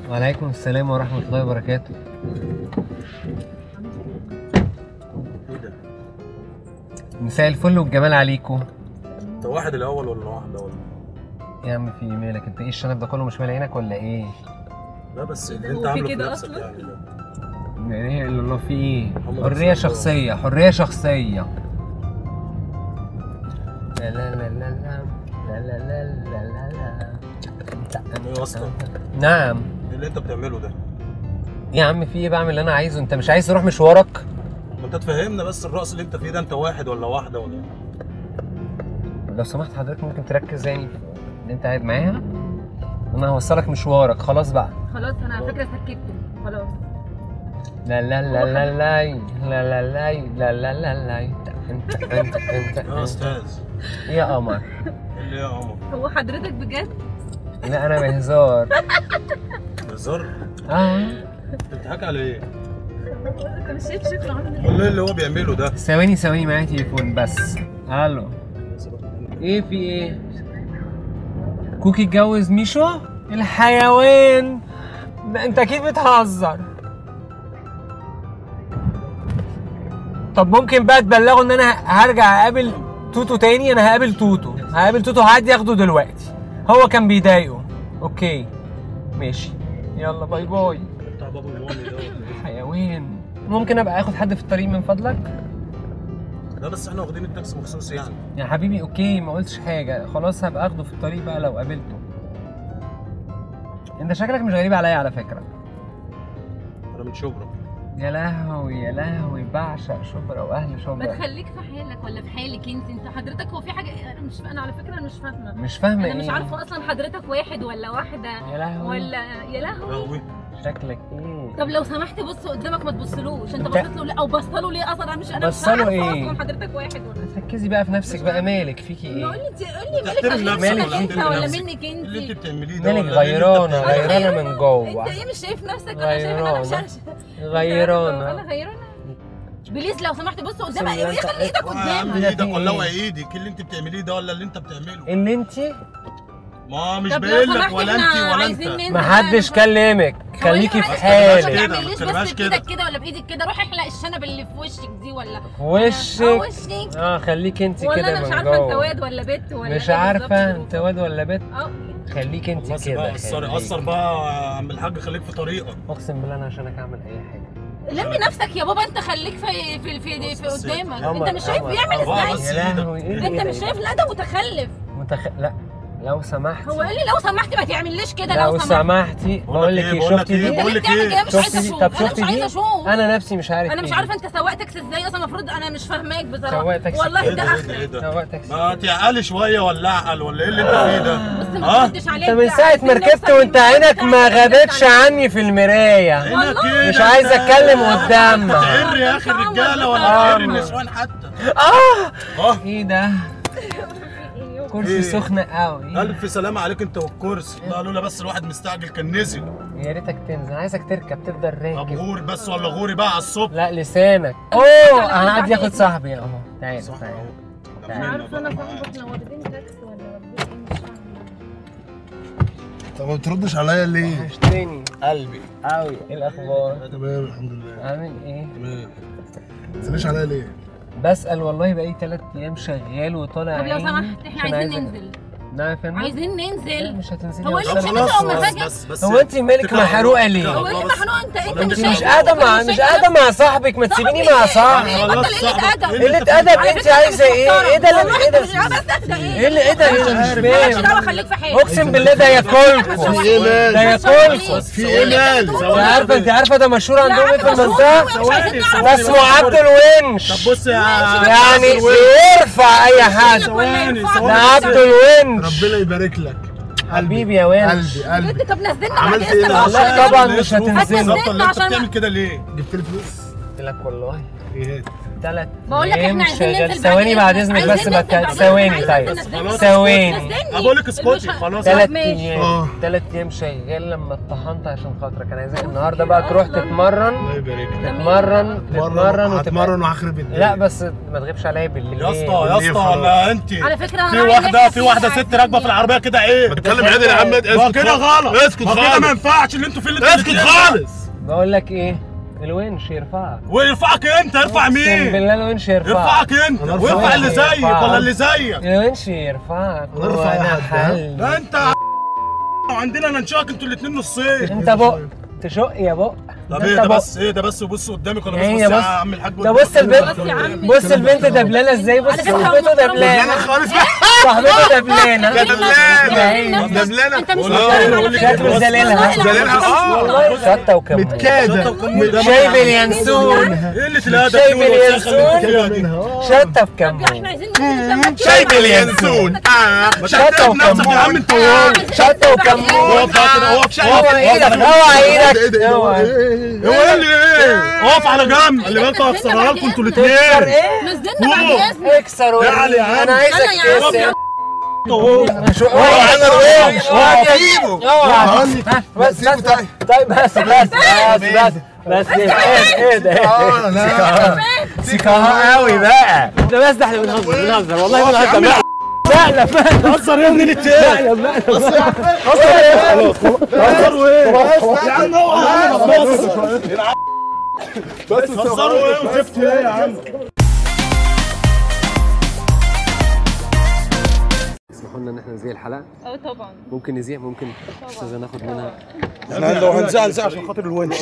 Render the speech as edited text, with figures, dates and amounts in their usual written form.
وعليكم السلام ورحمة الله وبركاته. ايه ده؟ مساء الفل والجمال عليكم. انت واحد الاول ولا واحده ولا؟ يا عم في مالك انت؟ ايه الشنب ده كله مش مال عينك ولا ايه؟ لا بس اللي انت عامله في نفسك يعني ده. لا اله الا الله، في ايه؟ حرية شخصية، حرية شخصية. لا لا لا لا لا لا لا لا لا لا. ايه اصلا؟ نعم. ايه اللي انت بتعمله ده؟ يا عم في ايه؟ بعمل اللي انا عايزه. انت مش عايز تروح مشوارك؟ ما انت تفهمنا بس الرقص اللي انت فيه ده، انت واحد ولا واحده ولا؟ لو سمحت حضرتك ممكن تركز يعني ان انت قاعد معاها؟ انا هوصلك مشوارك خلاص بقى. خلاص انا على فكره سكتته خلاص. لا لا لا لا لا لا لا لا لا لا لا لا. انت يا استاذ. ايه يا قمر؟ ايه اللي يا قمر؟ هو حضرتك بجد؟ لا انا بهزار. هزار؟ انت بتضحك على ايه؟ انت مش شايف شكله عامل ازاي؟ والله اللي هو بيعمله ده. ثواني معايا تليفون بس. الو. ايه في ايه؟ كوكي اتجوز ميشو؟ الحيوان ده انت اكيد بتهزر. طب ممكن بقى تبلغوا ان انا هرجع اقابل توتو تاني؟ انا هقابل توتو هعدي اخده دلوقتي، هو كان بيضايقه. اوكي ماشي، يلا باي باي. بتاع بابا المامي ده ولا ايه؟ حيوان. ممكن ابقى اخد حد في الطريق من فضلك؟ لا بس احنا واخدين التاكسي مخصوص يعني. يا حبيبي اوكي ما قلتش حاجه، خلاص هبقى اخده في الطريق بقى لو قابلته. انت شكلك مش غريب عليا على فكره. انا من شبرا. يا لهوي يا لهوي، بعشق شبرا واهل ما شبرا. تخليك في حالك ولا في حالك انت حضرتك. هو في حاجه انا على فكره انا مش فاهمه. مش فاهمه انا مش ايه؟ عارفه اصلا حضرتك واحد ولا واحده. يا لهوي. ولا يا لهوي. شكلك ايه؟ طب لو سمحت بص قدامك ما تبصلوش. انت بصيت له او بصت له ليه اصلا؟ انا مش بصله عارفه ايه؟ اصلا حضرتك واحد ولا. ركزي بقى في نفسك بقى، مالك فيكي ايه؟ قول لي تحترم مالك نفسك عشان انت ولا ولا نفسك؟ منك انت؟ اللي انت بتعمليه ده مالك ولا اللي انت غيرانه بتعمله؟ غيرانه من جوه. انت ايه مش شايف نفسك؟ انا شايف ان انا مش غيرانه. انا غيرانه. بليز لو سمحت بص قدامك. بسم الله. ايه خلي ايدك يا عم قدامك. ايدك ولا ايدك؟ اللي انت بتعمليه ده ولا اللي انت بتعمله؟ اللي انت ما مش طب لو باين لك سمحت ولا احنا انت ولا عايزين انت. ننزل محدش بقى. كلمك، خليكي في ما حالك. تعمليش ما بس كده. بايدك كده ولا بايدك كده. روح احلق الشنب اللي في وشك دي ولا في وشك. وشك. خليكي انت ولا كده انا مش من عارفه انت جوه. واد ولا بنت ولا مش ايه عارفه بالظبط. انت واد ولا بنت. خليكي انت خلاص كده. بقى قصر بقى يا عم الحاج، خليك في طريقك. اقسم بالله انا عشانك اعمل اي حاجه. لمي نفسك يا بابا. انت خليك في قدامك. قمر، انت مش شايف قمر، بيعمل قمر. ازاي؟ يا لهوي ايه انت مش شايف؟ لا ده متخلف. لا لو سمحتي. هو قال لي لو سمحتي ما تعمليش كده. لو سمحتي بقول لك ايه، شفتي دي؟ بقول لك ايه؟ مش عايزه شفتي دي؟ اشوف. طب انا شفتي مش عايزه دي؟ اشوف. انا نفسي مش عارف. انا مش عارفه انت سواق تاكسي ازاي اصلا. المفروض انا مش فاهماك بصراحه. سواق تاكسي والله ايه ده ده؟ اخر. ايه ده؟ سواق تاكسي. ما تعقلي شويه ولا اعقل ولا ايه اللي انت فيه ده؟ بص ما تردش عليك. انت من ساعه ما ركبت وانت عينك ما غابتش عني في المرايه. هنا كده مش عايز اتكلم قدامك. تعر يا اخي الرجاله ولا تعر النسوان حتى. ايه ده؟ كرسي إيه؟ سخن قوي. الف سلامه عليك انت والكرسي. لا لولا بس الواحد مستعجل كان نزل. يا ريتك تنزل، عايزك تركب تفضل طب راكب. غوري بس ولا غوري بقى على الصبح. لا لسانك. اوه انا قاعد ياخد صاحبي اهو. تعالى صح تعالى. اهو. مش عارفه انا صاحبك لو واخدين تاكسي ولا واخدين ايه مش فاهمه. طب ما بتردش عليا ليه؟ وحشتني قلبي قوي. ايه الاخبار؟ تمام الحمد لله. عامل ايه؟ تمام. ما تسألنيش عليا ليه؟ بسأل والله بقالي 3 ايام شغال وطالع طب لو عيني سمحت احنا عشان عايزين عايز ننزل. نعم يا فندم؟ عايزين ننزل. مش هتنزلي. هو يا اللي أستاذ. مش كده او مزاجك؟ هو انت مالك محروقه ليه؟ هو ايه محنوق؟ انت انت مش مش شايف قاعده مع نفسك؟ مع صاحبك، ما تسيبيني مع صاحبي. خلاص قله ادب. قله ادب. انت عايزه ايه؟ ايه ده؟ ايه ده؟ ايه اللي ايه ده؟ مش مالكش فاهم. دعوه. خليك في حالك. اقسم بالله ده ياكلكم. في ايه مال؟ ده ياكلكم. في ايه مال؟ انت عارفه ده مشهور عندهم ايه في المنطقه؟ المنطقه؟ ده اسمه عبد الونش. طب بص يا يعني بيرفع اي حد. ده عبد الونش. ربنا يبارك لك. حبيبي يا ونش. قلبي طب نزلنا عملت بعد ايه؟ اذنك. لا طبعا مش هتنزلي. بالظبط. اللي انت بتعمل كده ليه؟ جبت لي فلوس؟ قلت لك والله. ايه هات؟ بقول لك احنا عايزين ننزل ثواني بعد اذنك بس ثواني طيب ثواني بقول لك اسكتي خلاص. 3 ايام 3 ايام شغال لما اتطحنت عشان خاطرك. انا عايزك النهارده بقى تروح تتمرن الله يبارك لك. هتمرن وهخرب الدنيا. لا بس ما تغيبش عليا بالليل يا اسطى لا انت على فكره في واحده ست راكبه في العربيه كده ايه؟ بتكلم عادل يا عم. ما كده غلط. اسكت ما كده ما ينفعش اللي انتوا فيه اللي اسكت خالص. بقول لك ايه الونش يرفعك. ويرفعك انت؟ يرفع اقسم مين؟ بالله الونش يرفعك. يرفعك انت ويرفع اللي زيك ولا اللي زيك؟ الونش يرفعك. ارفع وانا واحد. حل. لا انت وعندنا ننشاك انتوا الاثنين نصين. انت بق تشق يا بق. طب ايه ده بس؟ ايه ده بس؟ وبص قدامك ولا هي بص بص يا عم الحاج؟ ده بص البنت بص البنت دبلانه ازاي. بص صاحبته دبلانه خالص. صاحبته دبلانه دبلانه انت مش شكله زليلها زليلها شطه وكمون متكاده. شايب اليانسون ايه اللي الادب شايب اليانسون دي؟ شطه وكمون احنا عايزين ننزل شايب اليانسون. شطه نفسك يا عم انت. شطه وكمون. اقف كده اقف. اوعى ايدك اوعى ايدك اوعى. هو اللي ايه؟ اقف على جنب. خلي بالكوا هكسرها لكم انتوا تكسر الاثنين. ايه؟ نزلنا بعد اذنك. اكسر وريني. يا عم. انا عايزك يلا يا عم. تكسر. اوعى انا الوش. سيبه. اوعى بس سيبه. طيب بس ايه ده سيكاها قوي بقى. ده بس ده احنا بنهزر والله بنهزر. لا هزر يا ابني التاني. هزروا ايه؟ يا عم اوعى بس هزروا ايه وزفت ايه يا عم؟ اسمحوا لنا ان احنا نزيع الحلقه. طبعا ممكن نزيع ممكن استاذه ناخد منها. احنا لو هنزعل عشان خاطر الونش.